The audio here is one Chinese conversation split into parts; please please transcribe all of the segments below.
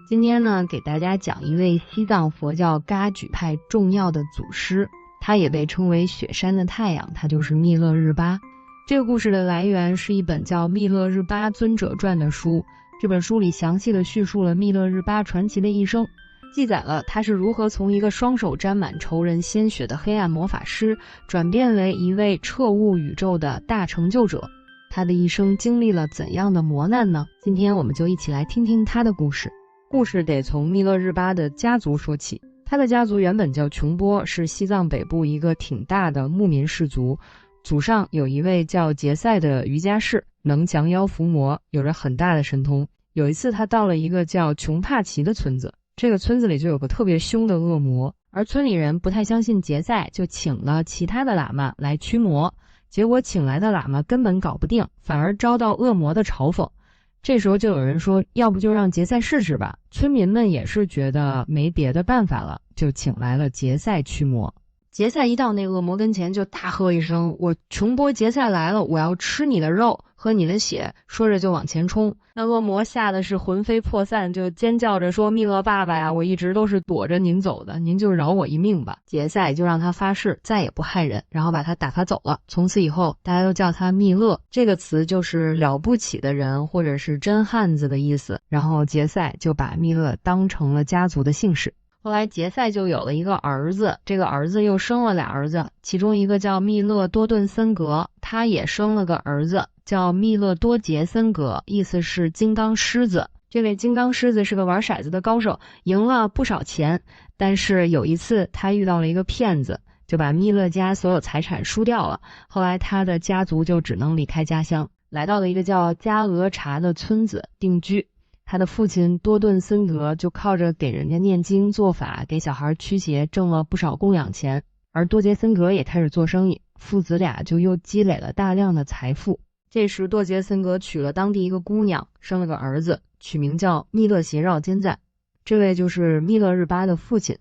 今天呢，给大家讲一位西藏佛教噶举派重要的祖师，他也被称为雪山的太阳，他就是密勒日巴。这个故事的来源是一本叫《密勒日巴尊者传》的书，这本书里详细的叙述了密勒日巴传奇的一生，记载了他是如何从一个双手沾满仇人鲜血的黑暗魔法师，转变为一位彻悟宇宙的大成就者。他的一生经历了怎样的磨难呢？今天我们就一起来听听他的故事。故事得从密勒日巴的家族说起。他的家族原本叫琼波，是西藏北部一个挺大的牧民氏族，祖上有一位叫杰赛的瑜伽士，能降妖伏魔，有着很大的神通。有一次他到了一个叫琼帕奇的村子，这个村子里就有个特别凶的恶魔，而村里人不太相信杰赛，就请了其他的喇嘛来驱魔，结果请来的喇嘛根本搞不定，反而遭到恶魔的嘲讽。这时候就有人说，要不就让杰赛试试吧。村民们也是觉得没别的办法了，就请来了杰赛驱魔。杰赛一到那恶魔跟前就大喝一声，我琼波杰赛来了，我要吃你的肉喝你的血，说着就往前冲。那恶魔吓得是魂飞魄散，就尖叫着说，密勒爸爸呀，我一直都是躲着您走的，您就饶我一命吧。杰赛就让他发誓再也不害人，然后把他打发走了。从此以后大家都叫他密勒，这个词就是了不起的人或者是真汉子的意思。然后杰赛就把密勒当成了家族的姓氏。后来杰赛就有了一个儿子，这个儿子又生了俩儿子，其中一个叫密勒多顿森格，他也生了个儿子叫密勒多杰森格，意思是金刚狮子。这位金刚狮子是个玩骰子的高手，赢了不少钱，但是有一次他遇到了一个骗子，就把密勒家所有财产输掉了。后来他的家族就只能离开家乡，来到了一个叫加俄查的村子定居。他的父亲多顿森格就靠着给人家念经做法，给小孩驱邪，挣了不少供养钱。而多杰森格也开始做生意，父子俩就又积累了大量的财富。这时多杰森格娶了当地一个姑娘，生了个儿子，取名叫密勒斜绕坚赞。这位就是密勒日巴的父亲。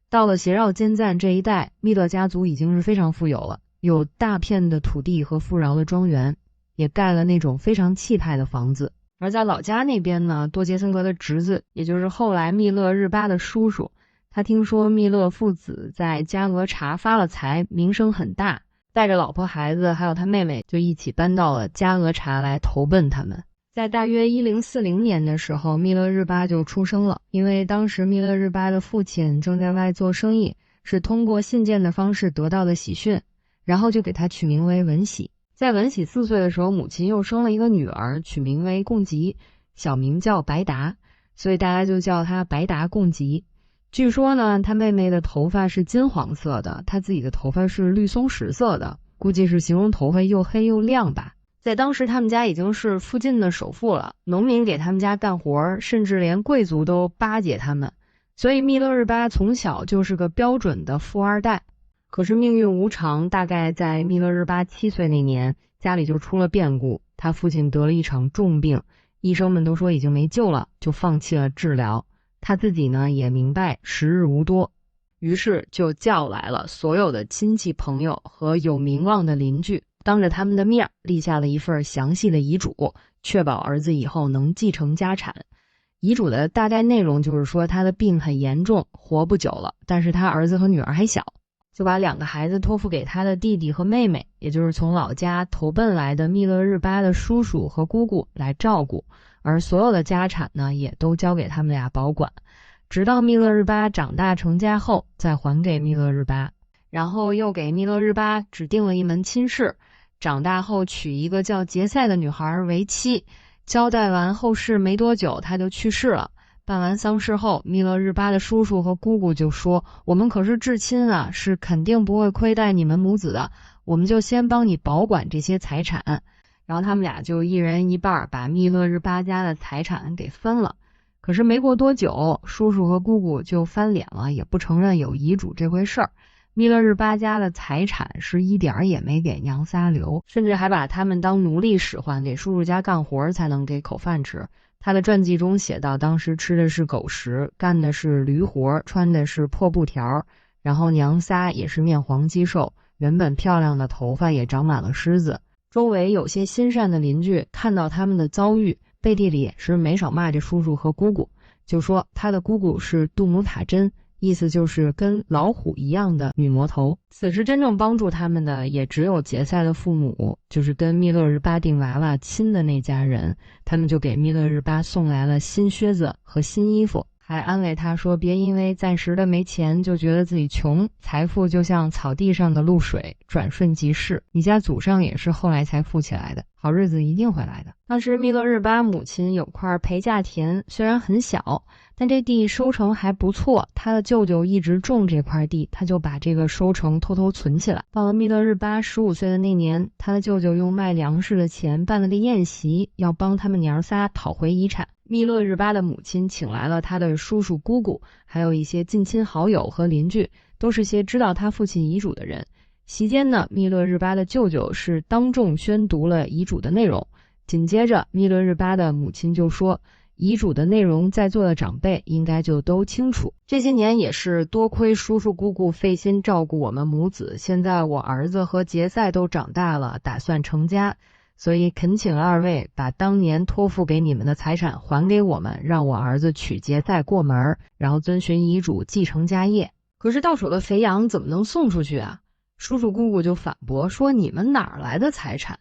到了斜绕坚赞这一代，密勒家族已经是非常富有了，有大片的土地和富饶的庄园，也盖了那种非常气派的房子。而在老家那边呢，多杰森格的侄子，也就是后来密勒日巴的叔叔，他听说密勒父子在加俄查发了财，名声很大，带着老婆孩子还有他妹妹就一起搬到了加俄查来投奔他们。在大约1040年的时候，密勒日巴就出生了，因为当时密勒日巴的父亲正在外做生意，是通过信件的方式得到的喜讯，然后就给他取名为文喜。在文喜4岁的时候，母亲又生了一个女儿，取名为贡吉，小名叫白达，所以大家就叫她白达贡吉。据说呢，她妹妹的头发是金黄色的，她自己的头发是绿松石色的，估计是形容头发又黑又亮吧。在当时他们家已经是附近的首富了，农民给他们家干活，甚至连贵族都巴结他们，所以密勒日巴从小就是个标准的富二代。可是命运无常，大概在密勒日巴7岁那年，家里就出了变故，他父亲得了一场重病，医生们都说已经没救了，就放弃了治疗。他自己呢也明白时日无多，于是就叫来了所有的亲戚朋友和有名望的邻居，当着他们的面立下了一份详细的遗嘱，确保儿子以后能继承家产。遗嘱的大概内容就是说，他的病很严重，活不久了，但是他儿子和女儿还小，就把2个孩子托付给他的弟弟和妹妹，也就是从老家投奔来的密勒日巴的叔叔和姑姑来照顾，而所有的家产呢也都交给他们俩保管，直到密勒日巴长大成家后再还给密勒日巴。然后又给密勒日巴指定了一门亲事，长大后娶一个叫杰赛的女孩为妻。交代完后事没多久他就去世了。办完丧事后，密勒日巴的叔叔和姑姑就说，我们可是至亲啊，是肯定不会亏待你们母子的，我们就先帮你保管这些财产。然后他们俩就一人一半把密勒日巴家的财产给分了。可是没过多久，叔叔和姑姑就翻脸了，也不承认有遗嘱这回事儿。密勒日巴家的财产是一点儿也没给娘仨留，甚至还把他们当奴隶使唤，给叔叔家干活才能给口饭吃。他的传记中写到，当时吃的是狗食，干的是驴活，穿的是破布条，然后娘仨也是面黄肌瘦，原本漂亮的头发也长满了虱子。周围有些心善的邻居看到他们的遭遇，背地里也是没少骂这叔叔和姑姑，就说他的姑姑是杜姆塔真，意思就是跟老虎一样的女魔头。此时真正帮助他们的也只有杰赛的父母，就是跟密勒日巴订娃娃亲的那家人，他们就给密勒日巴送来了新靴子和新衣服，还安慰他说别因为暂时的没钱就觉得自己穷，财富就像草地上的露水，转瞬即逝，你家祖上也是后来才富起来的，好日子一定会来的。当时密勒日巴母亲有块陪嫁田，虽然很小，但这地收成还不错，他的舅舅一直种这块地，他就把这个收成偷偷存起来。到了密勒日巴15岁的那年，他的舅舅用卖粮食的钱办了个宴席，要帮他们娘仨讨回遗产。密勒日巴的母亲请来了他的叔叔姑姑，还有一些近亲好友和邻居，都是些知道他父亲遗嘱的人。席间呢，密勒日巴的舅舅是当众宣读了遗嘱的内容，紧接着密勒日巴的母亲就说，遗嘱的内容在座的长辈应该就都清楚，这些年也是多亏叔叔姑姑费心照顾我们母子，现在我儿子和杰赛都长大了，打算成家，所以恳请二位把当年托付给你们的财产还给我们，让我儿子娶杰赛过门，然后遵循遗嘱继承家业。可是到手的肥羊怎么能送出去啊？叔叔姑姑就反驳说，你们哪来的财产？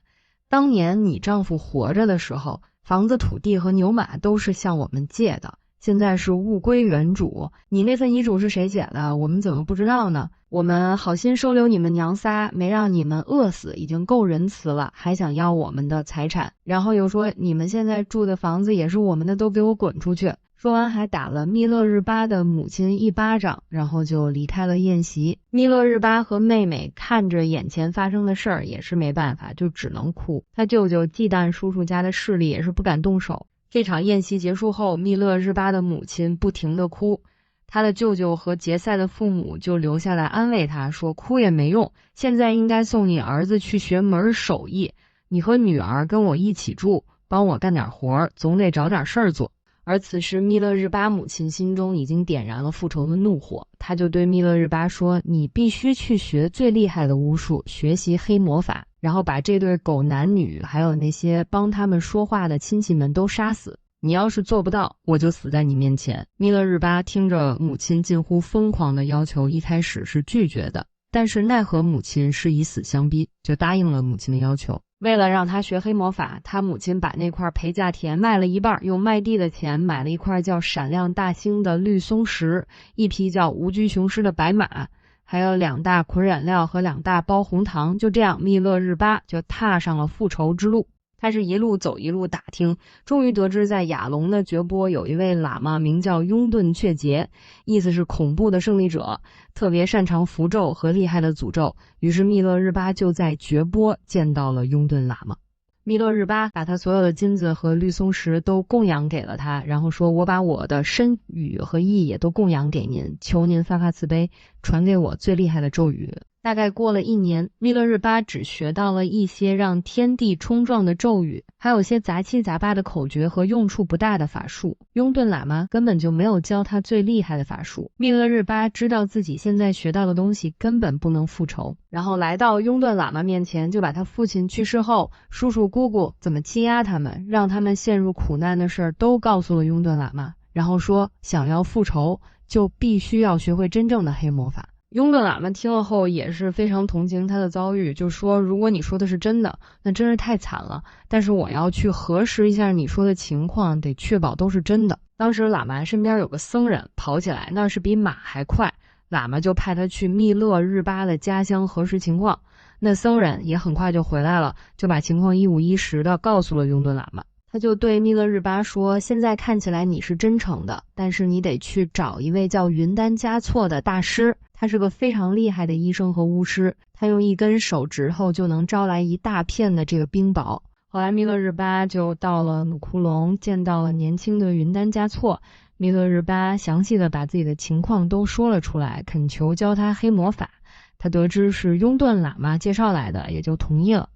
当年你丈夫活着的时候，房子土地和牛马都是向我们借的，现在是物归原主，你那份遗嘱是谁写的？我们怎么不知道呢？我们好心收留你们娘仨，没让你们饿死，已经够仁慈了，还想要我们的财产，然后又说你们现在住的房子也是我们的，都给我滚出去。说完还打了密勒日巴的母亲一巴掌，然后就离开了宴席。密勒日巴和妹妹看着眼前发生的事儿也是没办法，就只能哭。他舅舅忌惮叔叔家的势力，也是不敢动手。这场宴席结束后，密勒日巴的母亲不停地哭，他的舅舅和杰赛的父母就留下来安慰他说，哭也没用，现在应该送你儿子去学门手艺，你和女儿跟我一起住，帮我干点活，总得找点事儿做。而此时密勒日巴母亲心中已经点燃了复仇的怒火，他就对密勒日巴说，你必须去学最厉害的巫术，学习黑魔法，然后把这对狗男女还有那些帮他们说话的亲戚们都杀死，你要是做不到，我就死在你面前。密勒日巴听着母亲近乎疯狂的要求，一开始是拒绝的，但是奈何母亲是以死相逼，就答应了母亲的要求。为了让他学黑魔法，他母亲把那块陪嫁田卖了一半，用卖地的钱买了一块叫闪亮大星的绿松石，一匹叫无拘雄狮的白马，还有2大捆染料和2大包红糖。就这样，密勒日巴就踏上了复仇之路。他是一路走一路打听，终于得知在亚龙的绝波有一位喇嘛名叫拥顿却杰，意思是恐怖的胜利者，特别擅长符咒和厉害的诅咒。于是密勒日巴就在绝波见到了拥顿喇嘛。密勒日巴把他所有的金子和绿松石都供养给了他，然后说，我把我的身语和意也都供养给您，求您发发慈悲，传给我最厉害的咒语。大概过了1年，密勒日巴只学到了一些让天地冲撞的咒语，还有些杂七杂八的口诀和用处不大的法术。拥顿喇嘛根本就没有教他最厉害的法术。密勒日巴知道自己现在学到的东西根本不能复仇，然后来到拥顿喇嘛面前，就把他父亲去世后叔叔姑姑怎么欺压他们，让他们陷入苦难的事儿都告诉了拥顿喇嘛，然后说想要复仇就必须要学会真正的黑魔法。拥顿喇嘛听了后也是非常同情他的遭遇，就说，如果你说的是真的，那真是太惨了，但是我要去核实一下你说的情况，得确保都是真的。当时喇嘛身边有个僧人跑起来，那是比马还快，喇嘛就派他去密勒日巴的家乡核实情况。那僧人也很快就回来了，就把情况一五一十的告诉了拥顿喇嘛。他就对密勒日巴说，现在看起来你是真诚的，但是你得去找一位叫云丹嘉措的大师，他是个非常厉害的医生和巫师，他用1根手指头就能招来一大片的这个冰雹。后来密勒日巴就到了努库隆，见到了年轻的云丹嘉措。密勒日巴详细的把自己的情况都说了出来，恳求教他黑魔法。他得知是拥顿喇嘛介绍来的，也就同意了，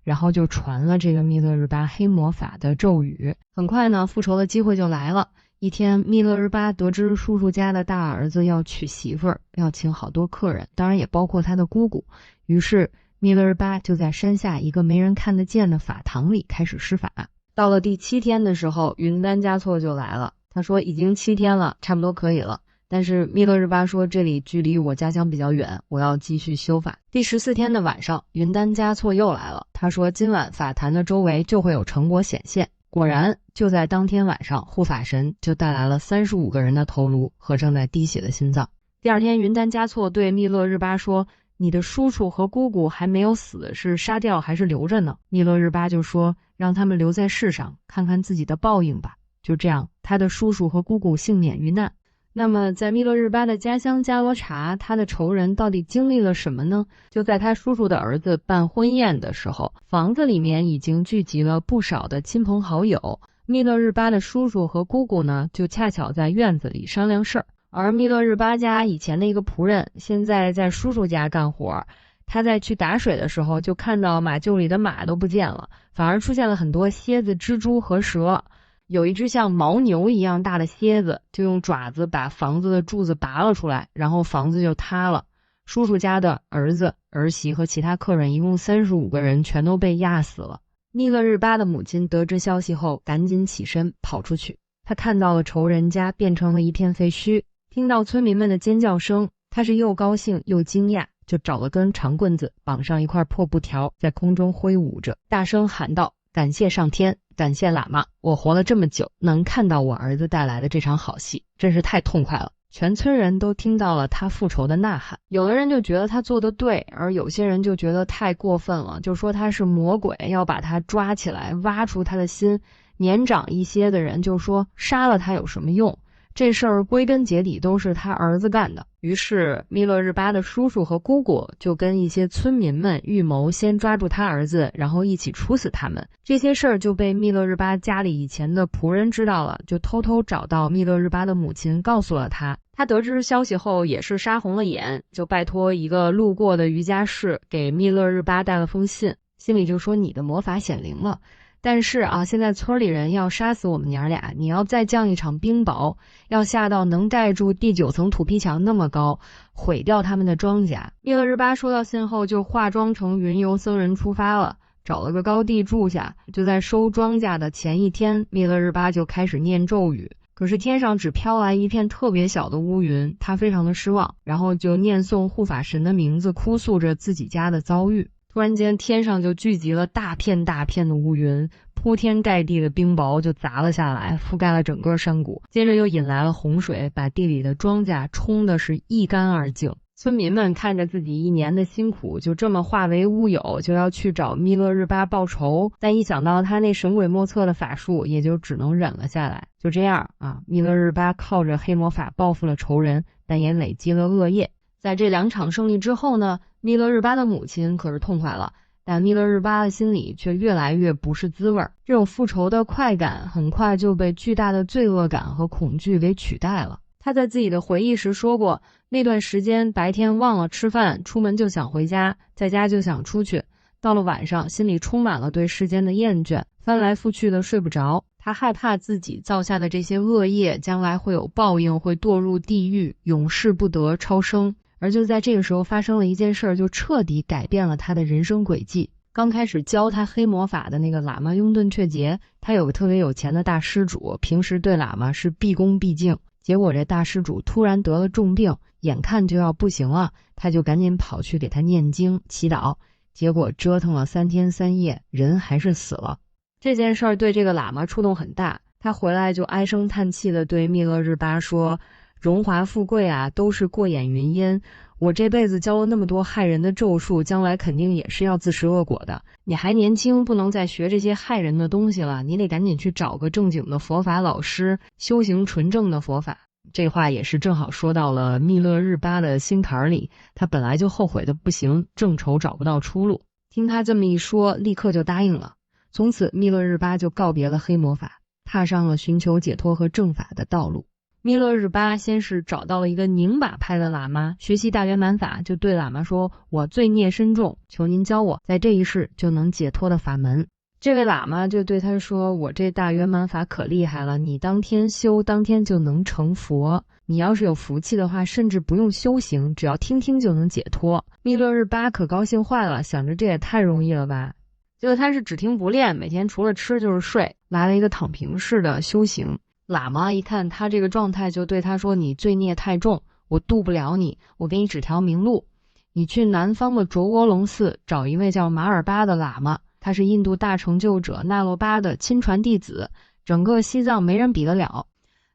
然后就传了这个密勒日巴黑魔法的咒语。很快呢，复仇的机会就来了。一天，密勒日巴得知叔叔家的大儿子要娶媳妇儿，要请好多客人，当然也包括他的姑姑。于是密勒日巴就在山下一个没人看得见的法堂里开始施法。到了第7天的时候，云丹嘉措就来了。他说已经7天了，差不多可以了。但是密勒日巴说这里距离我家乡比较远，我要继续修法。第14天的晚上，云丹嘉措又来了，他说今晚法坛的周围就会有成果显现。果然就在当天晚上，护法神就带来了35个人的头颅和正在滴血的心脏。第二天，云丹嘉措对密勒日巴说，你的叔叔和姑姑还没有死，是杀掉还是留着呢？密勒日巴就说，让他们留在世上，看看自己的报应吧。就这样，他的叔叔和姑姑幸免于难。那么在密勒日巴的家乡加罗查，他的仇人到底经历了什么呢？就在他叔叔的儿子办婚宴的时候，房子里面已经聚集了不少的亲朋好友。密勒日巴的叔叔和姑姑呢，就恰巧在院子里商量事儿。而密勒日巴家以前的一个仆人，现在在叔叔家干活。他在去打水的时候，就看到马厩里的马都不见了，反而出现了很多蝎子、蜘蛛和蛇。有一只像牦牛一样大的蝎子，就用爪子把房子的柱子拔了出来，然后房子就塌了。叔叔家的儿子、儿媳和其他客人一共35个人全都被压死了。密勒日巴的母亲得知消息后，赶紧起身跑出去。他看到了仇人家变成了一片废墟，听到村民们的尖叫声，他是又高兴又惊讶，就找了根长棍子，绑上一块破布条，在空中挥舞着，大声喊道，感谢上天，感谢喇嘛，我活了这么久，能看到我儿子带来的这场好戏，真是太痛快了。全村人都听到了他复仇的呐喊，有的人就觉得他做得对，而有些人就觉得太过分了，就说他是魔鬼，要把他抓起来，挖出他的心。年长一些的人就说杀了他有什么用，这事儿归根结底都是他儿子干的。于是密勒日巴的叔叔和姑姑就跟一些村民们预谋，先抓住他儿子，然后一起处死他们。这些事儿就被密勒日巴家里以前的仆人知道了，就偷偷找到密勒日巴的母亲，告诉了他。他得知消息后也是杀红了眼，就拜托一个路过的瑜伽士给密勒日巴带了封信，心里就说，你的魔法显灵了，但是现在村里人要杀死我们娘俩，你要再降一场冰雹，要下到能盖住第9层土坯墙那么高，毁掉他们的庄稼。密勒日巴收到信后就化妆成云游僧人出发了，找了个高地住下。就在收庄稼的前一天，密勒日巴就开始念咒语，可是天上只飘来一片特别小的乌云，他非常的失望，然后就念诵护法神的名字，哭诉着自己家的遭遇。突然间天上就聚集了大片大片的乌云，铺天盖地的冰雹就砸了下来，覆盖了整个山谷，接着又引来了洪水，把地里的庄稼冲的是一干二净。村民们看着自己一年的辛苦就这么化为乌有，就要去找密勒日巴报仇，但一想到他那神鬼莫测的法术，也就只能忍了下来。就这样密勒日巴靠着黑魔法报复了仇人，但也累积了恶业。在这2场胜利之后呢，密勒日巴的母亲可是痛快了，但密勒日巴的心里却越来越不是滋味。这种复仇的快感很快就被巨大的罪恶感和恐惧给取代了。他在自己的回忆时说过，那段时间白天忘了吃饭，出门就想回家，在家就想出去，到了晚上心里充满了对世间的厌倦，翻来覆去的睡不着。他害怕自己造下的这些恶业将来会有报应，会堕入地狱，永世不得超生。而就在这个时候发生了一件事，就彻底改变了他的人生轨迹。刚开始教他黑魔法的那个喇嘛雍顿却杰，他有个特别有钱的大施主，平时对喇嘛是毕恭毕敬。结果这大施主突然得了重病，眼看就要不行了，他就赶紧跑去给他念经祈祷，结果折腾了3天3夜，人还是死了。这件事儿对这个喇嘛触动很大，他回来就唉声叹气地对密勒日巴说，荣华富贵都是过眼云烟，我这辈子教了那么多害人的咒术，将来肯定也是要自食恶果的。你还年轻，不能再学这些害人的东西了，你得赶紧去找个正经的佛法老师，修行纯正的佛法。这话也是正好说到了密勒日巴的心坎里，他本来就后悔的不行，正愁找不到出路。听他这么一说，立刻就答应了。从此密勒日巴就告别了黑魔法，踏上了寻求解脱和正法的道路。密勒日巴先是找到了一个宁玛派的喇嘛学习大圆满法，就对喇嘛说，我罪孽深重，求您教我在这一世就能解脱的法门。这位喇嘛就对他说，我这大圆满法可厉害了，你当天修当天就能成佛，你要是有福气的话，甚至不用修行，只要听听就能解脱。密勒日巴可高兴坏了，想着这也太容易了吧。结果他是只听不练，每天除了吃就是睡，来了一个躺平式的修行。喇嘛一看他这个状态，就对他说：“你罪孽太重，我渡不了你，我给你指条明路，你去南方的卓窝龙寺找一位叫马尔巴的喇嘛，他是印度大成就者那洛巴的亲传弟子，整个西藏没人比得了。”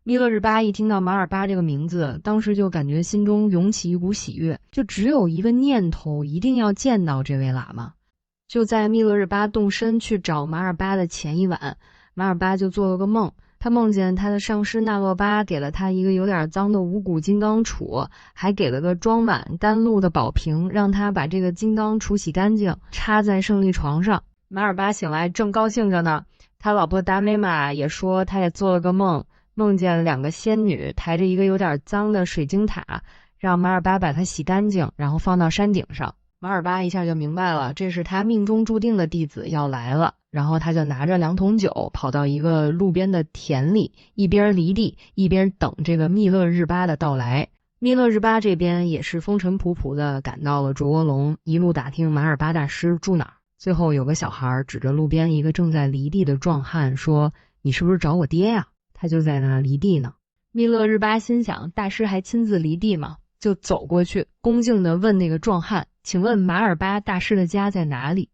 密勒日巴一听到马尔巴这个名字，当时就感觉心中涌起一股喜悦，就只有一个念头，一定要见到这位喇嘛。就在密勒日巴动身去找马尔巴的前一晚，马尔巴就做了个梦，他梦见他的上师那洛巴给了他一个有点脏的五谷金刚杵，还给了个装满甘露的宝瓶，让他把这个金刚杵洗干净，插在胜利床上。马尔巴醒来正高兴着呢，他老婆达美玛也说他也做了个梦，梦见两个仙女抬着一个有点脏的水晶塔，让马尔巴把它洗干净，然后放到山顶上。马尔巴一下就明白了，这是他命中注定的弟子要来了，然后他就拿着2桶酒跑到一个路边的田里，一边犁地一边等这个密勒日巴的到来。密勒日巴这边也是风尘仆仆的赶到了卓窝龙，一路打听马尔巴大师住哪儿。最后有个小孩指着路边一个正在犁地的壮汉说：“你是不是找我爹呀？他就在那犁地呢。”密勒日巴心想，大师还亲自犁地吗？就走过去恭敬地问那个壮汉：“请问马尔巴大师的家在哪里？”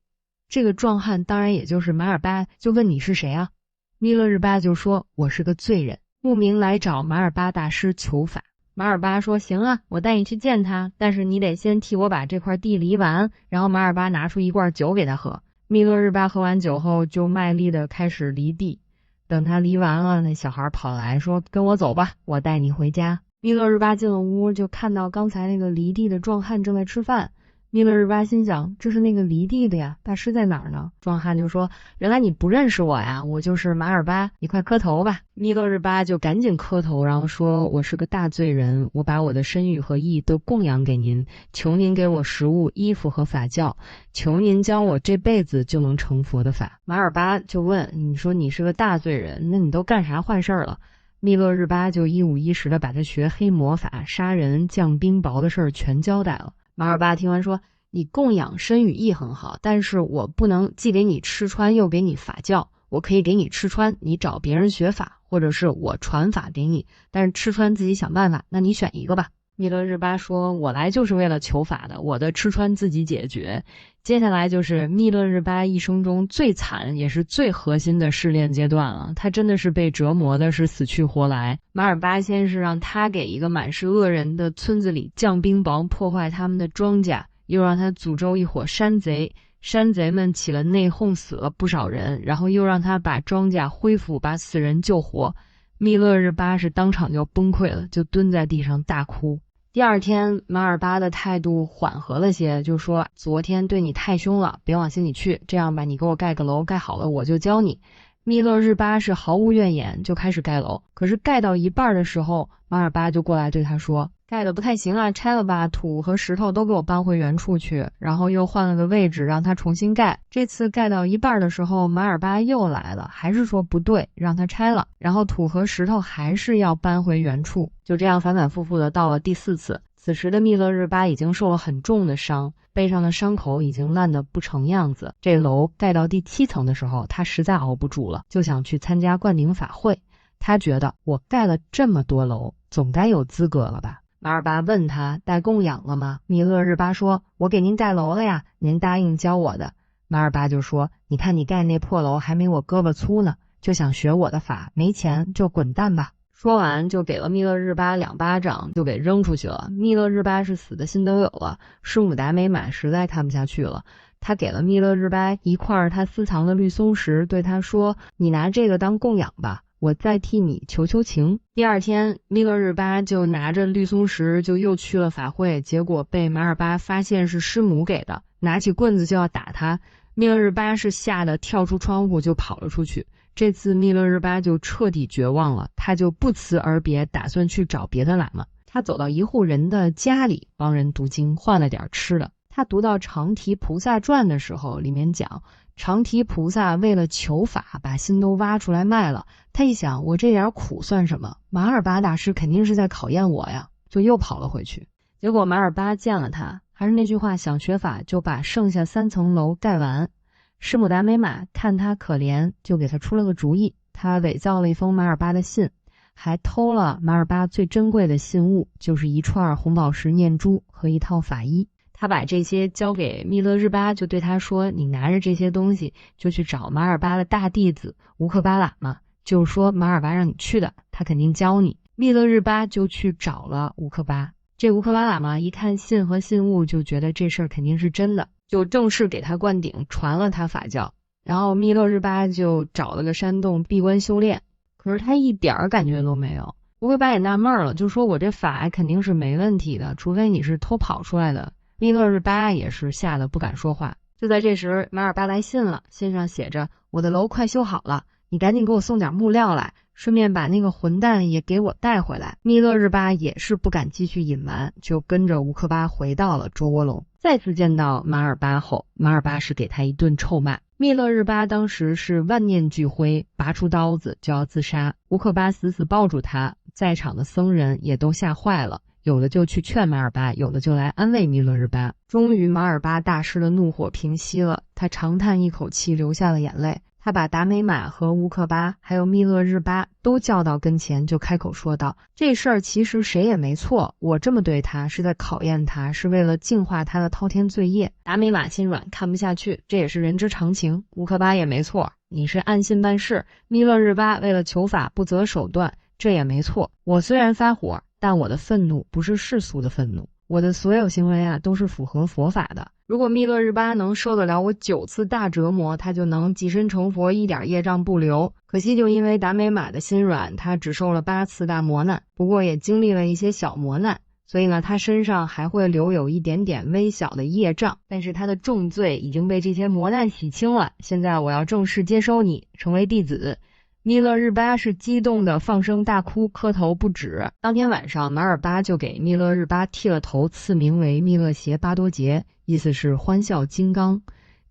这个壮汉当然也就是马尔巴，就问：“你是谁啊？”密勒日巴就说：“我是个罪人，慕名来找马尔巴大师求法。”马尔巴说：“行啊，我带你去见他，但是你得先替我把这块地犁完。”然后马尔巴拿出一罐酒给他喝。密勒日巴喝完酒后就卖力地开始犁地，等他犁完了，那小孩跑来说：“跟我走吧，我带你回家。”密勒日巴进了屋，就看到刚才那个犁地的壮汉正在吃饭。密勒日巴心想，这是那个犁地的呀，大师在哪儿呢？壮汉就说：“原来你不认识我呀，我就是马尔巴，你快磕头吧。”密勒日巴就赶紧磕头，然后说：“我是个大罪人，我把我的身语和意都供养给您，求您给我食物、衣服和法教，求您教我这辈子就能成佛的法。”马尔巴就问：“你说你是个大罪人，那你都干啥坏事了？”密勒日巴就一五一十的把他学黑魔法、杀人、降冰雹的事儿全交代了。马尔巴听完说：“你供养身语意很好，但是我不能既给你吃穿又给你法教。我可以给你吃穿，你找别人学法，或者是我传法给你，但是吃穿自己想办法，那你选一个吧。”密勒日巴说：“我来就是为了求法的，我的吃穿自己解决。”接下来就是密勒日巴一生中最惨也是最核心的试炼阶段了，他真的是被折磨的是死去活来。马尔巴先是让他给一个满是恶人的村子里降冰雹，破坏他们的庄稼，又让他诅咒一伙山贼，山贼们起了内讧，死了不少人，然后又让他把庄稼恢复，把死人救活。密勒日巴是当场就崩溃了，就蹲在地上大哭。第二天马尔巴的态度缓和了些，就说：“昨天对你太凶了，别往心里去，这样吧，你给我盖个楼，盖好了我就教你。”密勒日巴是毫无怨言，就开始盖楼。可是盖到一半的时候，马尔巴就过来对他说：“盖的不太行啊，拆了吧，土和石头都给我搬回原处去。”然后又换了个位置让他重新盖。这次盖到一半的时候，马尔巴又来了，还是说不对，让他拆了，然后土和石头还是要搬回原处。就这样反反复复的到了第4次。此时的密勒日巴已经受了很重的伤，背上的伤口已经烂得不成样子。这楼盖到第7层的时候，他实在熬不住了，就想去参加灌顶法会。他觉得我盖了这么多楼，总该有资格了吧。马尔巴问他带供养了吗？密勒日巴说：“我给您盖楼了呀，您答应教我的。”马尔巴就说：“你看你盖那破楼还没我胳膊粗呢，就想学我的法，没钱就滚蛋吧。”说完就给了密勒日巴2巴掌，就给扔出去了。密勒日巴是死的心都有了，师母达美满实在看不下去了，他给了密勒日巴一块他私藏的绿松石，对他说：“你拿这个当供养吧，我再替你求求情。”第二天密勒日巴就拿着绿松石就又去了法会，结果被马尔巴发现是师母给的，拿起棍子就要打他。密勒日巴是吓得跳出窗户就跑了出去。这次密勒日巴就彻底绝望了，他就不辞而别，打算去找别的喇嘛。他走到一户人的家里帮人读经，换了点吃的。他读到长提菩萨传的时候，里面讲长提菩萨为了求法把心都挖出来卖了。他一想，我这点苦算什么，马尔巴大师肯定是在考验我呀，就又跑了回去。结果马尔巴见了他，还是那句话，想学法就把剩下3层楼盖完。师母达美玛看他可怜，就给他出了个主意，他伪造了一封马尔巴的信，还偷了马尔巴最珍贵的信物，就是一串红宝石念珠和一套法衣。他把这些交给密勒日巴，就对他说，你拿着这些东西就去找马尔巴的大弟子乌克巴喇嘛，就是说马尔巴让你去的，他肯定教你。密勒日巴就去找了乌克巴，这乌克巴喇嘛一看信和信物，就觉得这事儿肯定是真的，就正式给他灌顶，传了他法教。然后密勒日巴就找了个山洞闭关修炼，可是他一点感觉都没有。乌克巴也纳闷了，就说我这法肯定是没问题的，除非你是偷跑出来的。密勒日巴也是吓得不敢说话。就在这时，马尔巴来信了，信上写着，我的楼快修好了，你赶紧给我送点木料来，顺便把那个混蛋也给我带回来。密勒日巴也是不敢继续隐瞒，就跟着乌克巴回到了卓窝龙。再次见到马尔巴后，马尔巴是给他一顿臭骂。密勒日巴当时是万念俱灰，拔出刀子就要自杀。乌克巴死死抱住他，在场的僧人也都吓坏了，有的就去劝马尔巴，有的就来安慰密勒日巴。终于马尔巴大师的怒火平息了，他长叹一口气，流下了眼泪。他把达美玛和乌克巴还有密勒日巴都叫到跟前，就开口说道，这事儿其实谁也没错，我这么对他是在考验他，是为了净化他的滔天罪业。达美玛心软看不下去，这也是人之常情。乌克巴也没错，你是按信办事。密勒日巴为了求法不择手段，这也没错。我虽然发火，但我的愤怒不是世俗的愤怒，我的所有行为啊都是符合佛法的。如果密勒日巴能受得了我9次大折磨，他就能跻身成佛，一点业障不留。可惜就因为达美玛的心软，他只受了8次大磨难，不过也经历了一些小磨难，所以呢，他身上还会留有一点点微小的业障，但是他的重罪已经被这些磨难洗清了。现在我要正式接收你，成为弟子。密勒日巴是激动的放声大哭，磕头不止。当天晚上，马尔巴就给密勒日巴剃了头，赐名为密勒邪巴多杰，意思是欢笑金刚。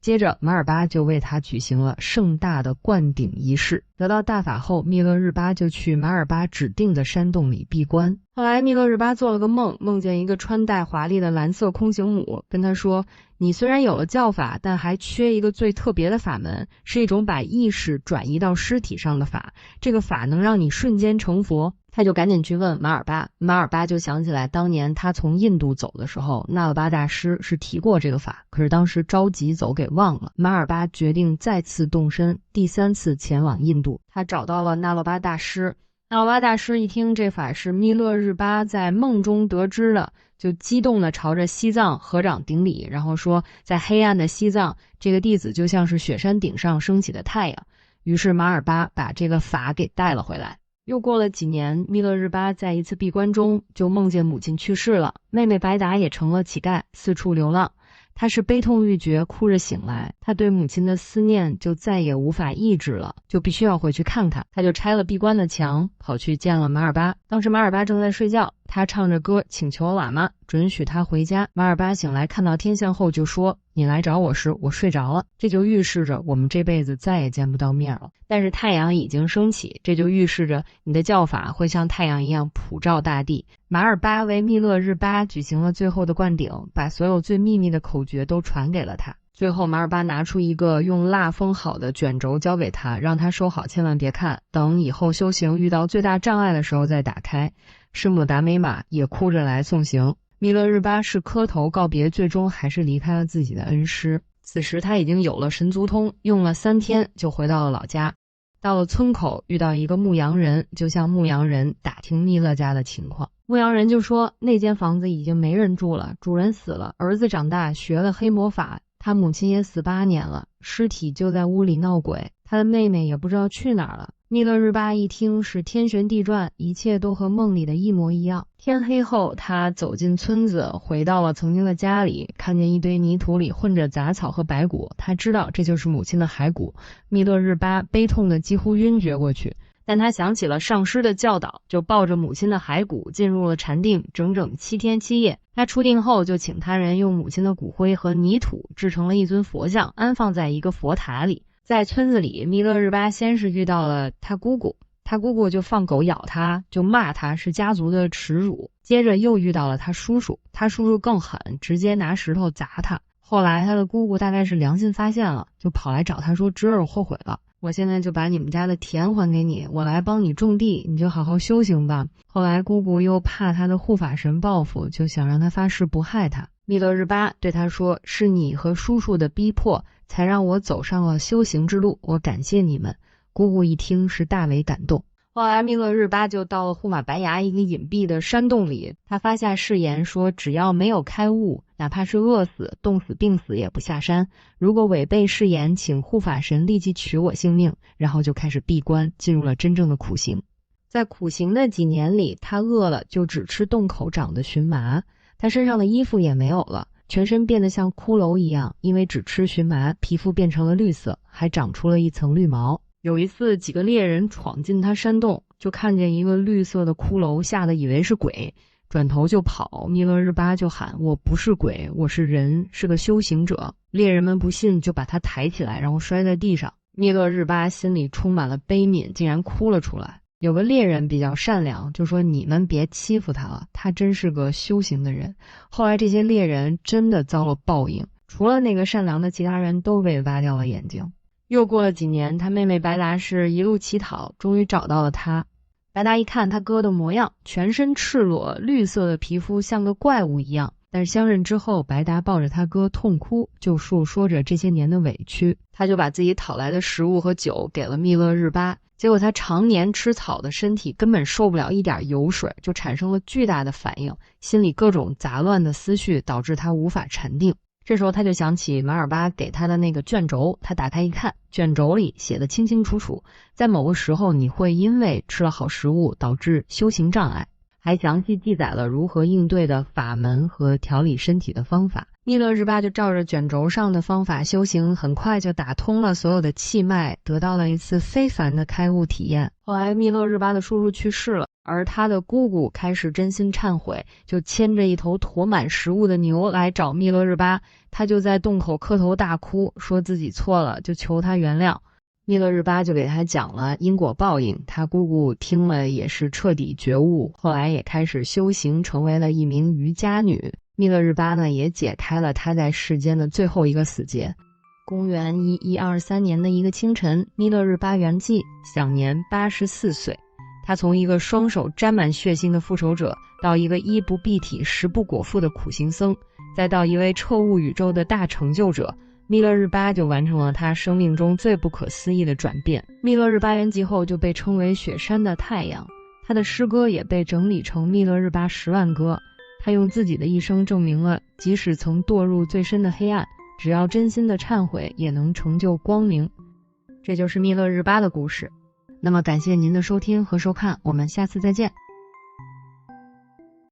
接着马尔巴就为他举行了盛大的灌顶仪式。得到大法后，密勒日巴就去马尔巴指定的山洞里闭关。后来密勒日巴做了个梦，梦见一个穿戴华丽的蓝色空行母，跟他说，你虽然有了教法，但还缺一个最特别的法门，是一种把意识转移到尸体上的法，这个法能让你瞬间成佛。他就赶紧去问马尔巴，马尔巴就想起来当年他从印度走的时候，那勒巴大师是提过这个法，可是当时着急走给忘了。马尔巴决定再次动身，第3次前往印度。他找到了那勒巴大师，那勒巴大师一听这法是密勒日巴在梦中得知的，就激动地朝着西藏合掌顶礼，然后说，在黑暗的西藏，这个弟子就像是雪山顶上升起的太阳。于是马尔巴把这个法给带了回来。又过了几年，密勒日巴在一次闭关中就梦见母亲去世了，妹妹白达也成了乞丐，四处流浪。他是悲痛欲绝，哭着醒来，他对母亲的思念就再也无法抑制了，就必须要回去看她。他就拆了闭关的墙，跑去见了马尔巴。当时马尔巴正在睡觉，他唱着歌请求喇嘛准许他回家。马尔巴醒来看到天象后就说，你来找我时我睡着了，这就预示着我们这辈子再也见不到面了。但是太阳已经升起，这就预示着你的教法会像太阳一样普照大地。马尔巴为密勒日巴举行了最后的灌顶，把所有最秘密的口诀都传给了他。最后马尔巴拿出一个用蜡封好的卷轴交给他，让他收好，千万别看，等以后修行遇到最大障碍的时候再打开。师母达美玛也哭着来送行。密勒日巴是磕头告别，最终还是离开了自己的恩师。此时他已经有了神足通，用了3天就回到了老家。到了村口遇到一个牧羊人，就向牧羊人打听密勒家的情况。牧羊人就说，那间房子已经没人住了，主人死了，儿子长大学了黑魔法，他母亲也死8年了，尸体就在屋里闹鬼，他的妹妹也不知道去哪儿了。密勒日巴一听是天旋地转，一切都和梦里的一模一样。天黑后，他走进村子，回到了曾经的家里，看见一堆泥土里混着杂草和白骨，他知道这就是母亲的骸骨。密勒日巴悲痛的几乎晕厥过去，但他想起了上师的教导，就抱着母亲的骸骨进入了禅定，整整7天7夜。他出定后就请他人用母亲的骨灰和泥土制成了一尊佛像，安放在一个佛塔里。在村子里，密勒日巴先是遇到了他姑姑，他姑姑就放狗咬他，就骂他是家族的耻辱。接着又遇到了他叔叔，他叔叔更狠，直接拿石头砸他。后来他的姑姑大概是良心发现了，就跑来找他说知儿后悔了。我现在就把你们家的田还给你，我来帮你种地，你就好好修行吧。后来姑姑又怕他的护法神报复，就想让他发誓不害他。密勒日巴对他说，是你和叔叔的逼迫才让我走上了修行之路，我感谢你们。姑姑一听是大为感动。后来密勒日巴就到了呼玛白崖一个隐蔽的山洞里，他发下誓言说，只要没有开悟，哪怕是饿死、冻死、病死也不下山。如果违背誓言，请护法神立即取我性命。然后就开始闭关，进入了真正的苦行。在苦行的几年里，他饿了就只吃洞口长的荨麻，他身上的衣服也没有了，全身变得像骷髅一样，因为只吃荨麻，皮肤变成了绿色，还长出了一层绿毛。有一次，几个猎人闯进他山洞，就看见一个绿色的骷髅，吓得以为是鬼，转头就跑。密勒日巴就喊，我不是鬼，我是人，是个修行者。猎人们不信，就把他抬起来，然后摔在地上。密勒日巴心里充满了悲悯，竟然哭了出来。有个猎人比较善良，就说你们别欺负他了，他真是个修行的人。后来这些猎人真的遭了报应，除了那个善良的，其他人都被挖掉了眼睛。又过了几年，他妹妹白达是一路乞讨，终于找到了他。白达一看他哥的模样，全身赤裸，绿色的皮肤像个怪物一样。但是相认之后，白达抱着他哥痛哭，就诉说着这些年的委屈。他就把自己讨来的食物和酒给了密勒日巴，结果他常年吃草的身体根本受不了一点油水，就产生了巨大的反应，心里各种杂乱的思绪导致他无法禅定。这时候他就想起马尔巴给他的那个卷轴，他打开一看，卷轴里写得清清楚楚，在某个时候你会因为吃了好食物导致修行障碍，还详细记载了如何应对的法门和调理身体的方法。密勒日巴就照着卷轴上的方法修行，很快就打通了所有的气脉，得到了一次非凡的开悟体验。后来密勒日巴的叔叔去世了，而他的姑姑开始真心忏悔，就牵着一头驮满食物的牛来找密勒日巴，他就在洞口磕头大哭，说自己错了，就求他原谅。密勒日巴就给他讲了因果报应，他姑姑听了也是彻底觉悟，后来也开始修行，成为了一名瑜伽女。密勒日巴呢，也解开了他在世间的最后一个死结。公元1123年的一个清晨，密勒日巴圆寂，享年84岁。他从一个双手沾满血腥的复仇者，到一个衣不蔽体食不果腹的苦行僧，再到一位彻悟宇宙的大成就者，密勒日巴就完成了他生命中最不可思议的转变。密勒日巴圆寂后就被称为雪山的太阳，他的诗歌也被整理成密勒日巴10万歌。他用自己的一生证明了，即使曾堕入最深的黑暗，只要真心的忏悔，也能成就光明。这就是密勒日巴的故事。那么感谢您的收听和收看，我们下次再见。